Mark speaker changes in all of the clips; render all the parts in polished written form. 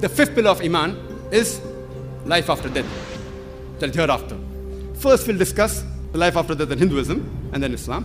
Speaker 1: The fifth pillar of Iman is life after death, till hereafter. First we'll discuss the life after death in Hinduism and then Islam.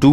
Speaker 2: 2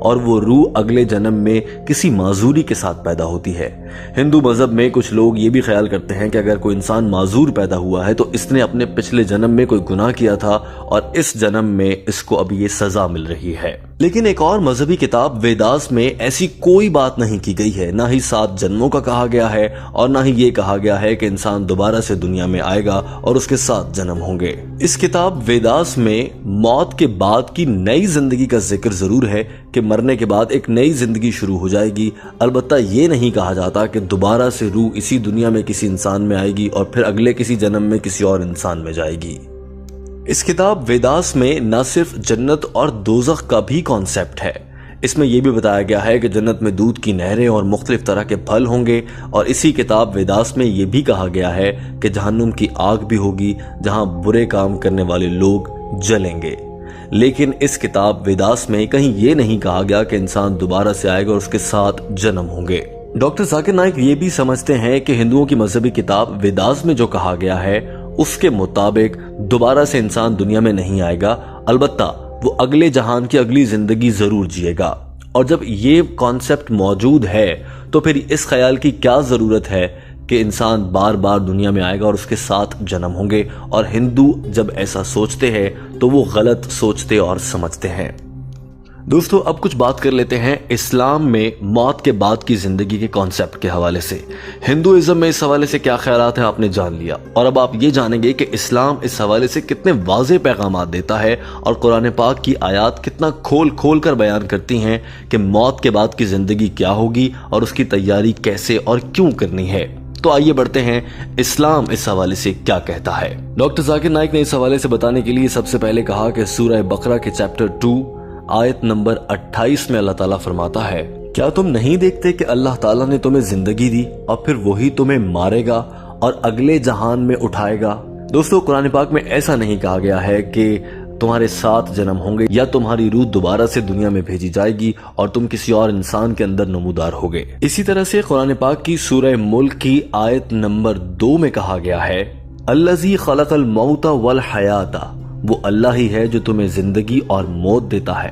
Speaker 2: اور وہ روح اگلے جنم میں کسی معذوری کے ساتھ پیدا ہوتی ہے۔ ہندو مذہب میں کچھ لوگ یہ بھی خیال کرتے ہیں کہ اگر کوئی انسان معذور پیدا ہوا ہے تو اس نے اپنے پچھلے جنم میں کوئی گناہ کیا تھا اور اس جنم میں اس کو اب یہ سزا مل رہی ہے۔ لیکن ایک اور مذہبی کتاب ویداس میں ایسی کوئی بات نہیں کی گئی ہے، نہ ہی 7 جنموں کا کہا گیا ہے اور نہ ہی یہ کہا گیا ہے کہ انسان دوبارہ سے دنیا میں آئے گا اور اس کے 7 جنم ہوں گے۔ اس کتاب ویداس میں موت کے بعد کی نئی زندگی کا ذکر ضرور ہے کہ مرنے کے بعد ایک نئی زندگی شروع ہو جائے گی، البتہ یہ نہیں کہا جاتا کہ دوبارہ سے روح اسی دنیا میں کسی انسان میں آئے گی اور پھر اگلے کسی جنم میں کسی اور انسان میں جائے گی۔ اس کتاب ویداس میں نہ صرف جنت اور دوزخ کا بھی کانسیپٹ ہے، اس میں یہ بھی بتایا گیا ہے کہ جنت میں دودھ کی نہریں اور مختلف طرح کے پھل ہوں گے، اور اسی کتاب ویداس میں یہ بھی کہا گیا ہے کہ جہنم کی آگ بھی ہوگی جہاں برے کام کرنے والے لوگ جلیں گے۔ لیکن اس کتاب ویداس میں کہیں یہ نہیں کہا گیا کہ انسان دوبارہ سے آئے گا اور اس کے 7 جنم ہوں گے۔ ڈاکٹر ذاکر نائک یہ بھی سمجھتے ہیں کہ ہندوؤں کی مذہبی کتاب ویداس میں جو کہا گیا ہے اس کے مطابق دوبارہ سے انسان دنیا میں نہیں آئے گا، البتہ وہ اگلے جہان کی اگلی زندگی ضرور جیے گا۔ اور جب یہ کانسیپٹ موجود ہے تو پھر اس خیال کی کیا ضرورت ہے کہ انسان بار بار دنیا میں آئے گا اور اس کے 7 جنم ہوں گے؟ اور ہندو جب ایسا سوچتے ہیں تو وہ غلط سوچتے اور سمجھتے ہیں۔ دوستو اب کچھ بات کر لیتے ہیں اسلام میں موت کے بعد کی زندگی کے کانسیپٹ کے حوالے سے۔ ہندوازم میں اس حوالے سے کیا خیالات ہیں آپ نے جان لیا، اور اب آپ یہ جانیں گے کہ اسلام اس حوالے سے کتنے واضح پیغامات دیتا ہے اور قرآن پاک کی آیات کتنا کھول کھول کر بیان کرتی ہیں کہ موت کے بعد کی زندگی کیا ہوگی اور اس کی تیاری کیسے اور کیوں کرنی ہے۔ تو آئیے بڑھتے ہیں اسلام اس حوالے سے کیا کہتا ہے۔ ڈاکٹر ذاکر نائک نے اس حوالے سے بتانے کے لیے سب سے پہلے کہا کہ سورہ بقرہ کے چیپٹر 2 آیت نمبر 28 میں اللہ تعالیٰ فرماتا ہے، کیا تم نہیں دیکھتے کہ اللہ تعالیٰ نے تمہیں زندگی دی اور پھر وہی تمہیں مارے گا اور اگلے جہان میں اٹھائے گا؟ دوستو قرآن پاک میں ایسا نہیں کہا گیا ہے کہ تمہارے 7 جنم ہوں گے یا تمہاری روح دوبارہ سے دنیا میں بھیجی جائے گی اور تم کسی اور انسان کے اندر نمودار ہوگے۔ اسی طرح سے قرآن پاک کی سورہ ملک کی آیت نمبر 2 میں کہا گیا ہے، الذی خلق الموت والحیات، وہ اللہ ہی ہے جو تمہیں زندگی اور موت دیتا ہے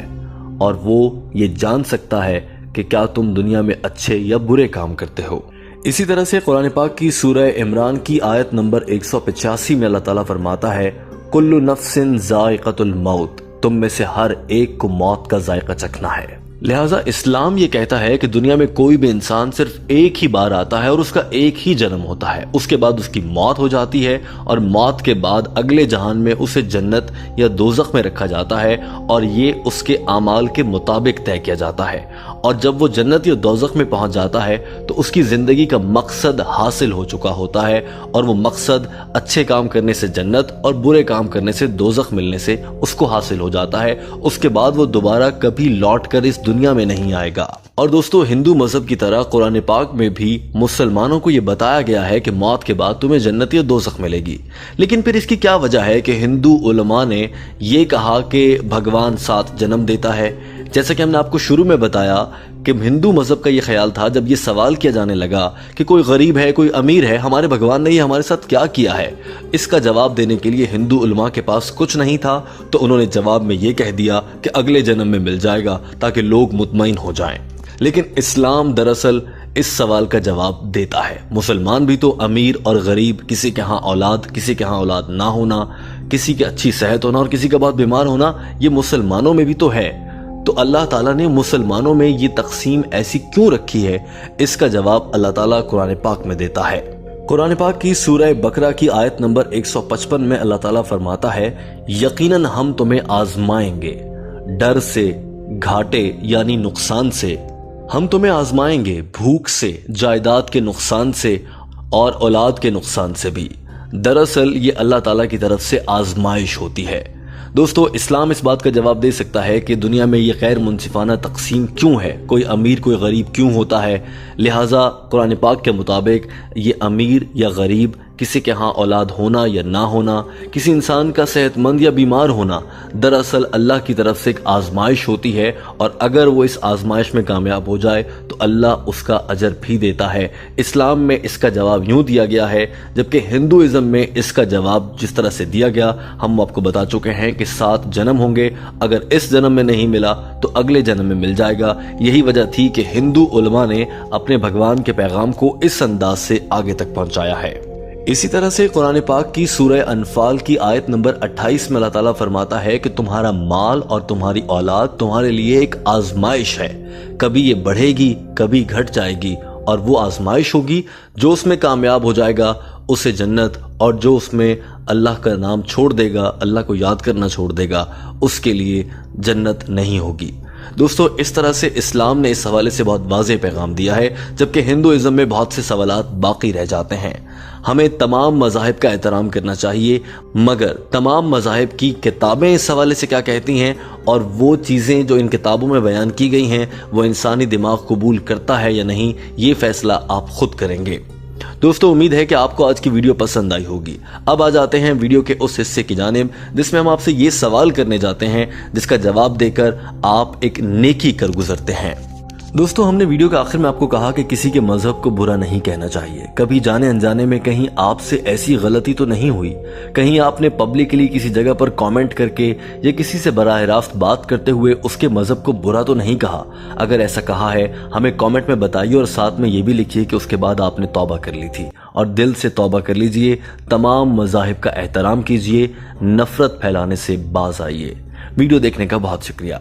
Speaker 2: اور وہ یہ جان سکتا ہے کہ کیا تم دنیا میں اچھے یا برے کام کرتے ہو۔ اسی طرح سے قرآن پاک کی سورہ عمران کی آیت نمبر 185 میں اللہ تعالیٰ فرماتا ہے، کل نفس ذائقۃ الموت، تم میں سے ہر ایک کو موت کا ذائقہ چکھنا ہے۔ لہٰذا اسلام یہ کہتا ہے کہ دنیا میں کوئی بھی انسان صرف ایک ہی بار آتا ہے اور اس کا ایک ہی جنم ہوتا ہے، اس کے بعد اس کی موت ہو جاتی ہے اور موت کے بعد اگلے جہان میں اسے جنت یا دوزخ میں رکھا جاتا ہے اور یہ اس کے اعمال کے مطابق طے کیا جاتا ہے، اور جب وہ جنت یا دوزخ میں پہنچ جاتا ہے تو اس کی زندگی کا مقصد حاصل ہو چکا ہوتا ہے، اور وہ مقصد اچھے کام کرنے سے جنت اور برے کام کرنے سے دوزخ ملنے سے اس کو حاصل ہو جاتا ہے۔ اس کے بعد وہ دوبارہ کبھی لوٹ کر اس دنیا میں نہیں آئے گا۔ اور دوستو ہندو مذہب کی طرح قرآن پاک میں بھی مسلمانوں کو یہ بتایا گیا ہے کہ موت کے بعد تمہیں جنت یا دوزخ ملے گی، لیکن پھر اس کی کیا وجہ ہے کہ ہندو علماء نے یہ کہا کہ بھگوان 7 جنم دیتا ہے؟ جیسا کہ ہم نے آپ کو شروع میں بتایا کہ ہندو مذہب کا یہ خیال تھا، جب یہ سوال کیا جانے لگا کہ کوئی غریب ہے، کوئی امیر ہے، ہمارے بھگوان نے یہ ہمارے ساتھ کیا کیا ہے، اس کا جواب دینے کے لیے ہندو علماء کے پاس کچھ نہیں تھا، تو انہوں نے جواب میں یہ کہہ دیا کہ اگلے جنم میں مل جائے گا تاکہ لوگ مطمئن ہو جائیں۔ لیکن اسلام دراصل اس سوال کا جواب دیتا ہے۔ مسلمان بھی تو امیر اور غریب، کسی کے ہاں اولاد، کسی کے ہاں اولاد نہ ہونا، کسی کی اچھی صحت ہونا اور کسی کا بہت بیمار ہونا، یہ مسلمانوں میں بھی تو ہے۔ تو اللہ تعالیٰ نے مسلمانوں میں یہ تقسیم ایسی کیوں رکھی ہے؟ اس کا جواب اللہ تعالیٰ قرآن پاک میں دیتا ہے۔ قرآن پاک کی سورہ بقرہ کی آیت نمبر 155 میں اللہ تعالیٰ فرماتا ہے، یقیناً ہم تمہیں آزمائیں گے، ڈر سے، گھاٹے یعنی نقصان سے، ہم تمہیں آزمائیں گے، بھوک سے، جائیداد کے نقصان سے اور اولاد کے نقصان سے بھی۔ دراصل یہ اللہ تعالیٰ کی طرف سے آزمائش ہوتی ہے۔ دوستو اسلام اس بات کا جواب دے سکتا ہے کہ دنیا میں یہ غیر منصفانہ تقسیم کیوں ہے، کوئی امیر کوئی غریب کیوں ہوتا ہے، لہٰذا قرآن پاک کے مطابق یہ امیر یا غریب کسی کے ہاں اولاد ہونا یا نہ ہونا، کسی انسان کا صحت مند یا بیمار ہونا دراصل اللہ کی طرف سے ایک آزمائش ہوتی ہے، اور اگر وہ اس آزمائش میں کامیاب ہو جائے تو اللہ اس کا اجر بھی دیتا ہے۔ اسلام میں اس کا جواب یوں دیا گیا ہے، جبکہ ہندوازم میں اس کا جواب جس طرح سے دیا گیا ہم آپ کو بتا چکے ہیں کہ 7 جنم ہوں گے، اگر اس جنم میں نہیں ملا تو اگلے جنم میں مل جائے گا۔ یہی وجہ تھی کہ ہندو علماء نے اپنے بھگوان کے پیغام کو اس انداز سے آگے تک پہنچایا ہے۔ اسی طرح سے قرآن پاک کی سورہ انفال کی آیت نمبر 28 میں اللہ تعالیٰ فرماتا ہے کہ تمہارا مال اور تمہاری اولاد تمہارے لیے ایک آزمائش ہے، کبھی یہ بڑھے گی کبھی گھٹ جائے گی، اور وہ آزمائش ہوگی، جو اس میں کامیاب ہو جائے گا اسے جنت، اور جو اس میں اللہ کا نام چھوڑ دے گا، اللہ کو یاد کرنا چھوڑ دے گا، اس کے لیے جنت نہیں ہوگی۔ دوستو، اس طرح سے اسلام نے اس حوالے سے بہت واضح پیغام دیا ہے، جبکہ ہندوازم میں بہت سے سوالات باقی رہ جاتے ہیں۔ ہمیں تمام مذاہب کا احترام کرنا چاہیے، مگر تمام مذاہب کی کتابیں اس حوالے سے کیا کہتی ہیں، اور وہ چیزیں جو ان کتابوں میں بیان کی گئی ہیں وہ انسانی دماغ قبول کرتا ہے یا نہیں، یہ فیصلہ آپ خود کریں گے۔ دوستو، امید ہے کہ آپ کو آج کی ویڈیو پسند آئی ہوگی۔ اب آ جاتے ہیں ویڈیو کے اس حصے کی جانب جس میں ہم آپ سے یہ سوال کرنے جاتے ہیں جس کا جواب دے کر آپ ایک نیکی کر گزرتے ہیں۔ دوستو، ہم نے ویڈیو کے آخر میں آپ کو کہا کہ کسی کے مذہب کو برا نہیں کہنا چاہیے۔ کبھی جانے انجانے میں کہیں آپ سے ایسی غلطی تو نہیں ہوئی، کہیں آپ نے پبلکلی کسی جگہ پر کامنٹ کر کے یا کسی سے براہ راست بات کرتے ہوئے اس کے مذہب کو برا تو نہیں کہا؟ اگر ایسا کہا ہے ہمیں کامنٹ میں بتائیے، اور ساتھ میں یہ بھی لکھیے کہ اس کے بعد آپ نے توبہ کر لی تھی، اور دل سے توبہ کر لیجئے، تمام مذاہب کا احترام کیجئے، نفرت پھیلانے سے باز آئیے۔ ویڈیو دیکھنے کا بہت شکریہ۔